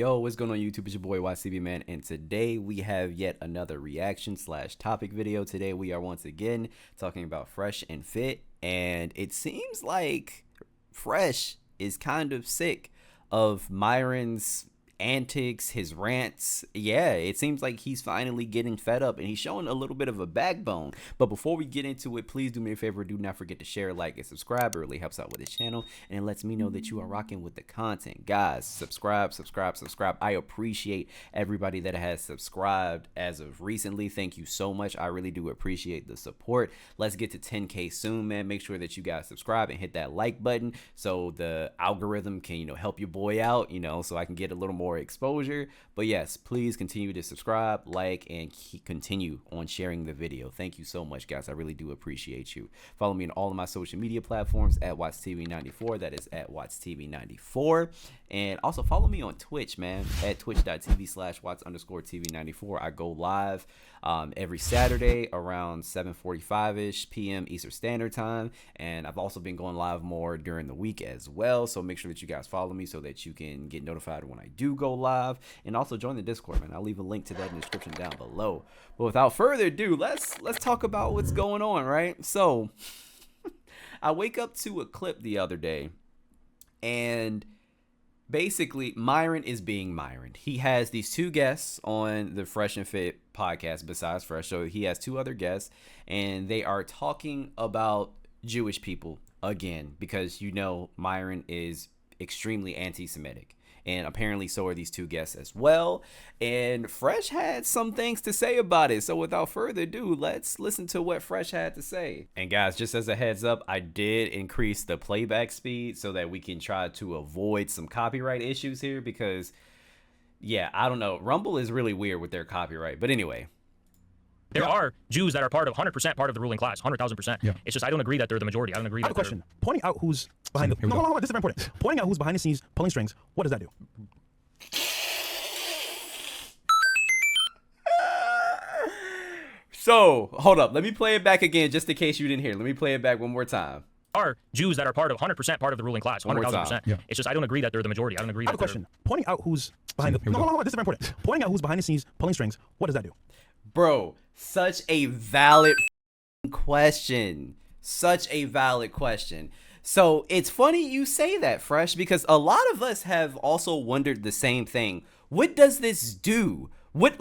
Yo, what's going on YouTube? It's your boy WattsTV, man, and today we have yet another reaction / topic video. Today we are once again talking about Fresh and Fit, and it seems like Fresh is kind of sick of Myron's antics, his rants. Yeah, it seems like he's finally getting fed up and he's showing a little bit of a backbone. But before we get into it, please do me a favor, do not forget to share, like, and subscribe. It really helps out with this channel and it lets me know that you are rocking with the content. Guys, subscribe. I appreciate everybody that has subscribed as of recently. Thank you so much. I really do appreciate the support. Let's get to 10K soon, man. Make sure that you guys subscribe and hit that like button so the algorithm can, help your boy out, so I can get a little more exposure. But yes, please continue to subscribe, like, and continue on sharing the video. Thank you so much, guys. I really do appreciate you. Follow me on all of my social media platforms at WattsTV94. That is at WattsTV94. And also follow me on Twitch, man, at twitch.tv/Watts_TV94. I go live every Saturday around 7:45-ish p.m. Eastern Standard Time. And I've also been going live more during the week as well. So make sure that you guys follow me so that you can get notified when I do go live. And also join the Discord, man. I'll leave a link to that in the description down below. But without further ado, let's talk about what's going on, right? So I wake up to a clip the other day, and basically Myron is being Myron. He has these two guests on the Fresh and Fit podcast besides Fresh. So he has two other guests, and they are talking about Jewish people again, because Myron is extremely anti-Semitic. And apparently so are these two guests as well. And Fresh had some things to say about it. So without further ado, let's listen to what Fresh had to say. And guys, just as a heads up, I did increase the playback speed so that we can try to avoid some copyright issues here. Because, yeah, I don't know. Rumble is really weird with their copyright. But anyway. There are Jews that are 100% part of the ruling class, 100,000%. Yeah. It's just I don't agree that they're the majority. I don't agree. I have a question. Pointing out who's behind the. No, hold on. This is very important. Pointing out who's behind the scenes, pulling strings. What does that do? So hold up. Let me play it back again, just in case you didn't hear. Let me play it back one more time. There are Jews that are 100% part of the ruling class, 100,000%. Yeah. It's just I don't agree that they're the majority. I don't agree. I have a question. Pointing out who's behind the. No, hold on. This is very important. Pointing out who's behind the scenes, pulling strings. What does that do? Bro, such a valid question. Such a valid question. So it's funny you say that, Fresh, because a lot of us have also wondered the same thing. What does this do? What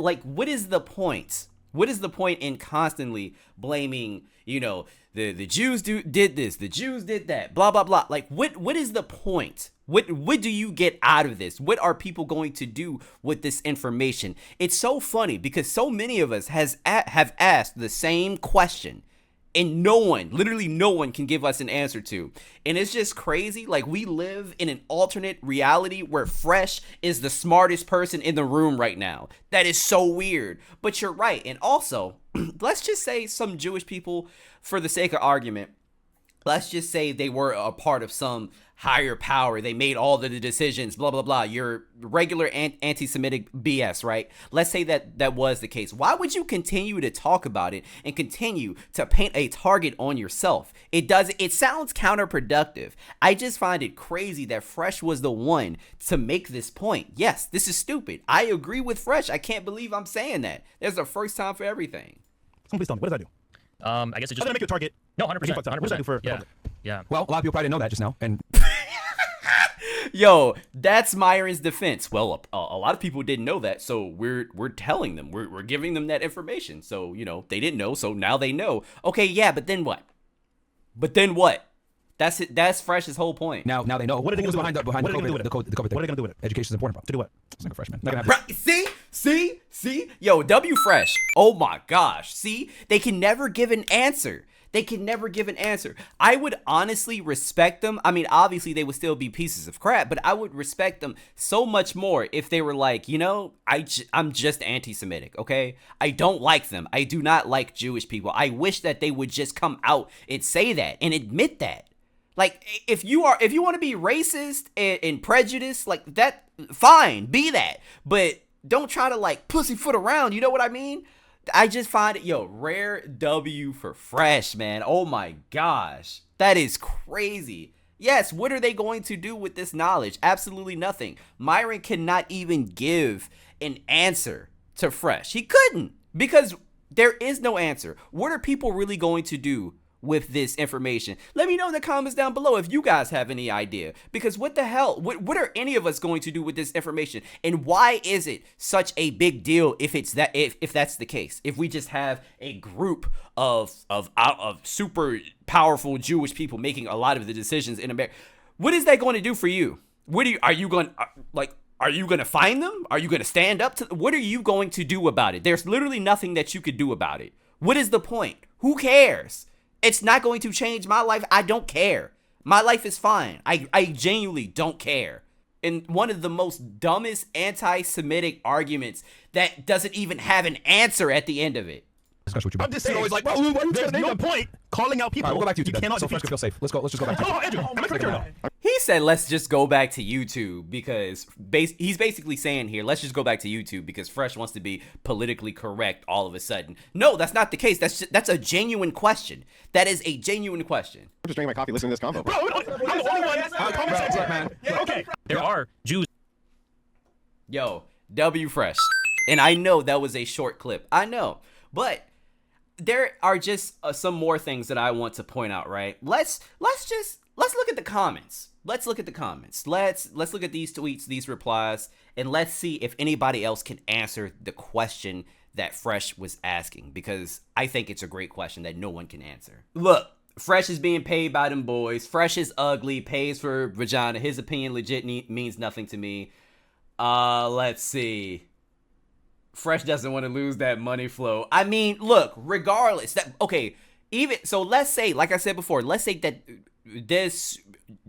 is the point? What is the point in constantly blaming, the Jews did this, the Jews did that, blah, blah, blah. Like, what is the point? What do you get out of this? What are people going to do with this information? It's so funny because so many of us have asked the same question, and literally no one can give us an answer to. And it's just crazy. Like, we live in an alternate reality where Fresh is the smartest person in the room right now. That is so weird. But you're right. And also, let's just say some Jewish people, for the sake of argument, let's just say they were a part of some higher power. They made all the decisions, blah, blah, blah. Your regular anti-Semitic BS, right? Let's say that was the case. Why would you continue to talk about it and continue to paint a target on yourself? It sounds counterproductive. I just find it crazy that Fresh was the one to make this point. Yes, this is stupid. I agree with Fresh. I can't believe I'm saying that. There's a first time for everything. Please tell me, what does that do? I guess it just make you a target. No, 100%. What does that do for public? Yeah. Well, a lot of people probably didn't know that just now. And yo, that's Myron's defense. Well, a lot of people didn't know that, so we're telling them, we're giving them that information. So they didn't know, so now they know. Okay, yeah, but then what? That's it. That's Fresh's whole point. Now they know. What are they going to do behind the COVID thing? What are they going to do with it? Education is important, bro. To do what? It's like a freshman. Not gonna See? Yo, W Fresh. Oh my gosh. See? They can never give an answer. I would honestly respect them. I mean, obviously they would still be pieces of crap, but I would respect them so much more if they were like, I'm just anti-Semitic, okay? I don't like them. I do not like Jewish people. I wish that they would just come out and say that and admit that. Like, if you want to be racist and prejudiced like that, fine, be that. But don't try to pussyfoot around. You know what I mean? I just find it, rare W for Fresh, man. Oh my gosh. That is crazy. Yes, what are they going to do with this knowledge? Absolutely nothing. Myron cannot even give an answer to Fresh. He couldn't, because there is no answer. What are people really going to do with this information? Let me know in the comments down below if you guys have any idea, because what the hell, what are any of us going to do with this information, and why is it such a big deal if it's that, if that's the case, if we just have a group of super powerful Jewish people making a lot of the decisions in America? What is that going to do for you? Are you going to find them? Are you going to stand up to, what are you going to do about it? There's literally nothing that you could do about it. What is the point? Who cares? It's not going to change my life. I don't care. My life is fine. I genuinely don't care. And one of the most dumbest anti-Semitic arguments that doesn't even have an answer at the end of it. I'm just saying, always like, well, there's no point calling out people. All right, we'll go back to YouTube. You cannot so Fresh can feel safe. Let's just go back to Oh, Andrew, am I correct or no? He said, let's just go back to YouTube, because he's basically saying here, let's just go back to YouTube because Fresh wants to be politically correct all of a sudden. No, that's not the case. That's a genuine question. That is a genuine question. I'm just drinking my coffee, listening to this convo. Bro, I'm the only one. Conversation, man. Okay. There are Jews. Yo, W Fresh. And I know that was a short clip. I know. But there are just some more things that I want to point out, right? Let's look at the comments. Let's look at the comments. Let's look at these tweets, these replies, and let's see if anybody else can answer the question that Fresh was asking, because I think it's a great question that no one can answer. Look, Fresh is being paid by them boys. Fresh is ugly, pays for vagina. His opinion legit means nothing to me. Let's see. Fresh doesn't want to lose that money flow. I mean, look, regardless, even so, let's say, like I said before, let's say that this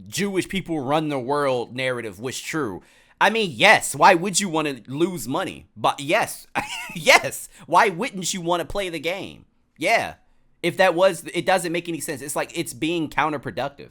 Jewish people run the world narrative was true. I mean, yes, why would you want to lose money? But yes, yes, why wouldn't you want to play the game? Yeah, if that was, it doesn't make any sense. It's like it's being counterproductive.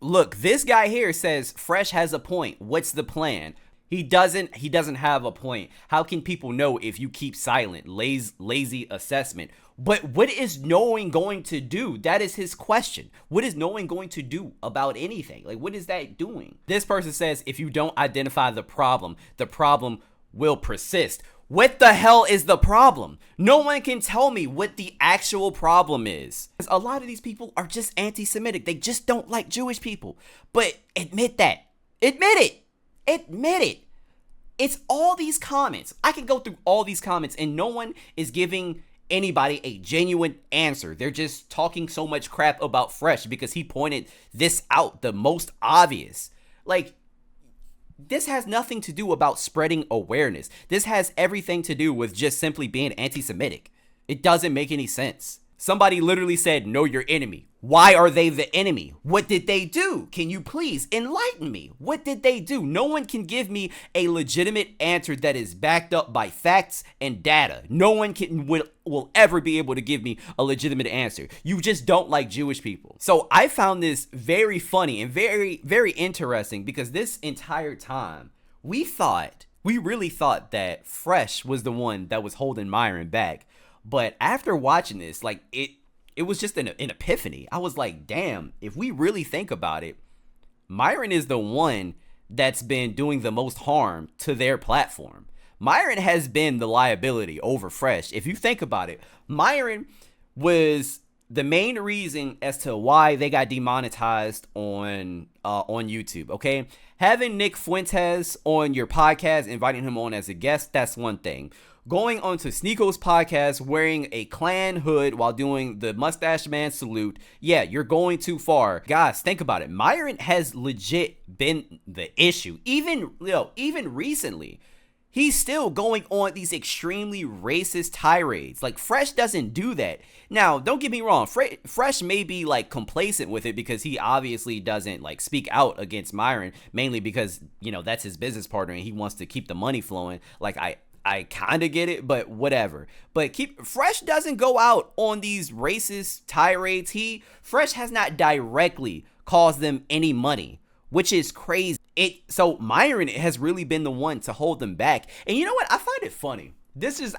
Look, this guy here says Fresh has a point. What's the plan? He doesn't have a point. How can people know if you keep silent? Lazy assessment. But what is knowing going to do? That is his question. What is knowing going to do about anything? Like, what is that doing? This person says, if you don't identify the problem will persist. What the hell is the problem? No one can tell me what the actual problem is. A lot of these people are just anti-Semitic. They just don't like Jewish people. But admit that. Admit it. Admit it. It's all these comments. I can go through all these comments and no one is giving anybody a genuine answer. They're just talking so much crap about Fresh because he pointed this out, the most obvious. Like, this has nothing to do about spreading awareness. This has everything to do with just simply being anti-Semitic. It doesn't make any sense. Somebody literally said, know your enemy. Why are they the enemy? What did they do? Can you please enlighten me? What did they do? No one can give me a legitimate answer that is backed up by facts and data. No one will ever be able to give me a legitimate answer. You just don't like Jewish people. So I found this very funny and very, very interesting, because this entire time we really thought that Fresh was the one that was holding Myron back. But after watching this, like, it was just an epiphany. I was like, damn, if we really think about it, Myron is the one that's been doing the most harm to their platform. Myron has been the liability over Fresh. If you think about it, Myron was the main reason as to why they got demonetized on YouTube, okay? Having Nick Fuentes on your podcast, inviting him on as a guest, that's one thing. Going on to Sneako's podcast wearing a Klan hood while doing the Mustache Man salute, yeah, you're going too far. Guys, think about it. Myron has legit been the issue. Even recently, he's still going on these extremely racist tirades. Like, Fresh doesn't do that. Now, don't get me wrong. Fresh may be, like, complacent with it because he obviously doesn't, like, speak out against Myron, mainly because, you know, that's his business partner and he wants to keep the money flowing. Like, I kind of get it, but whatever. But Fresh doesn't go out on these racist tirades. Fresh has not directly caused them any money, which is crazy. So Myron has really been the one to hold them back. And you know what? I find it funny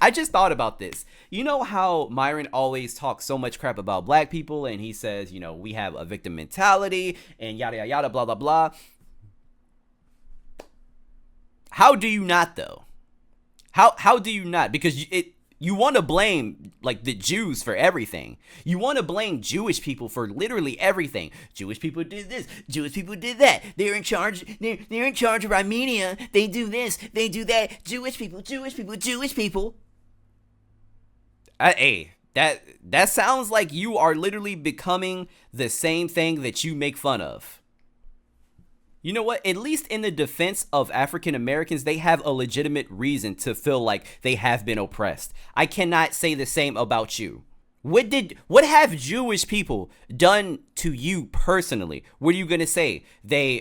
I just thought about this. You know how Myron always talks so much crap about black people, and he says, you know, we have a victim mentality and yada yada yada blah blah blah. How do you not though? How do you not? Because you want to blame like the Jews for everything. You want to blame Jewish people for literally everything. Jewish people did this. Jewish people did that. They're in charge. They're in charge of Armenia. They do this. They do that. Jewish people. Jewish people. Jewish people. Hey, that sounds like you are literally becoming the same thing that you make fun of. You know what? At least in the defense of African Americans, they have a legitimate reason to feel like they have been oppressed. I cannot say the same about you. What have Jewish people done to you personally? What are you gonna say? They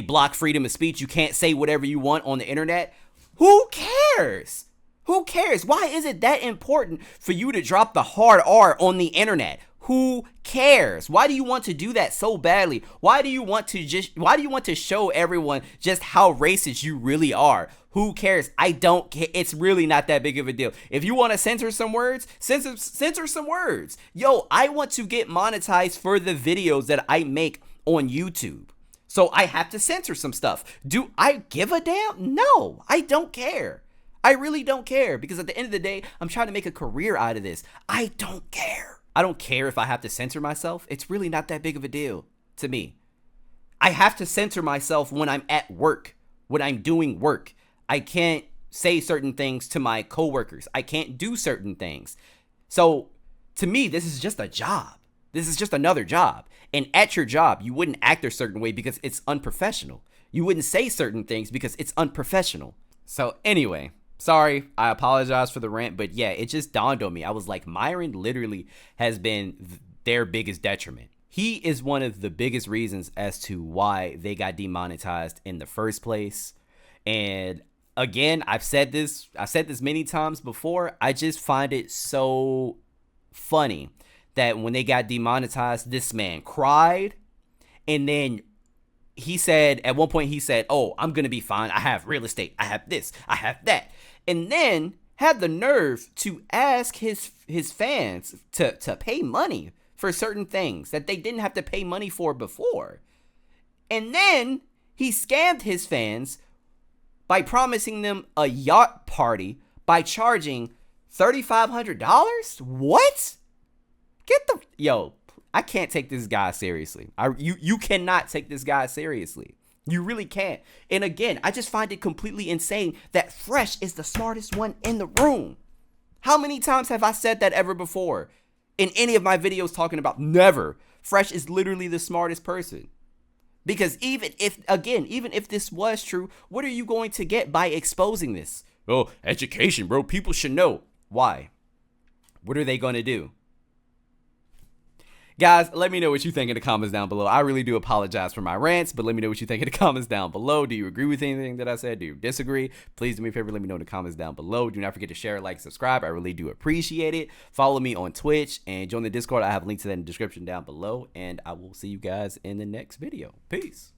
block freedom of speech. You can't say whatever you want on the internet. Who cares? Who cares? Why is it that important for you to drop the hard R on the internet? Who cares? Why do you want to do that so badly? Why do you want to show everyone just how racist you really are? Who cares? I don't care. It's really not that big of a deal. If you want to censor some words, censor some words. Yo, I want to get monetized for the videos that I make on YouTube. So I have to censor some stuff. Do I give a damn? No, I don't care. I really don't care, because at the end of the day, I'm trying to make a career out of this. I don't care. I don't care if I have to censor myself. It's really not that big of a deal to me. I have to censor myself when I'm at work, when I'm doing work. I can't say certain things to my coworkers. I can't do certain things. So to me, this is just a job. This is just another job. And at your job, you wouldn't act a certain way because it's unprofessional. You wouldn't say certain things because it's unprofessional. So anyway, sorry, I apologize for the rant, but yeah, it just dawned on me. I was like, Myron literally has been their biggest detriment. He is one of the biggest reasons as to why they got demonetized in the first place. And again, I've said this many times before. I just find it so funny that when they got demonetized, this man cried, and then at one point he said, oh, I'm going to be fine. I have real estate. I have this. I have that. And then had the nerve to ask his fans to pay money for certain things that they didn't have to pay money for before. And then he scammed his fans by promising them a yacht party by charging $3,500. What? Yo, I can't take this guy seriously. You cannot take this guy seriously. You really can't. And again, I just find it completely insane that Fresh is the smartest one in the room. How many times have I said that ever before in any of my videos talking about? Never. Fresh is literally the smartest person. Because even if this was true, what are you going to get by exposing this? Oh, education, bro. People should know. Why? What are they going to do? Guys, let me know what you think in the comments down below. I really do apologize for my rants, but let me know what you think in the comments down below. Do you agree with anything that I said? Do you disagree? Please do me a favor, let me know in the comments down below. Do not forget to share, like, subscribe. I really do appreciate it. Follow me on Twitch and join the Discord. I have a link to that in the description down below, and I will see you guys in the next video. Peace.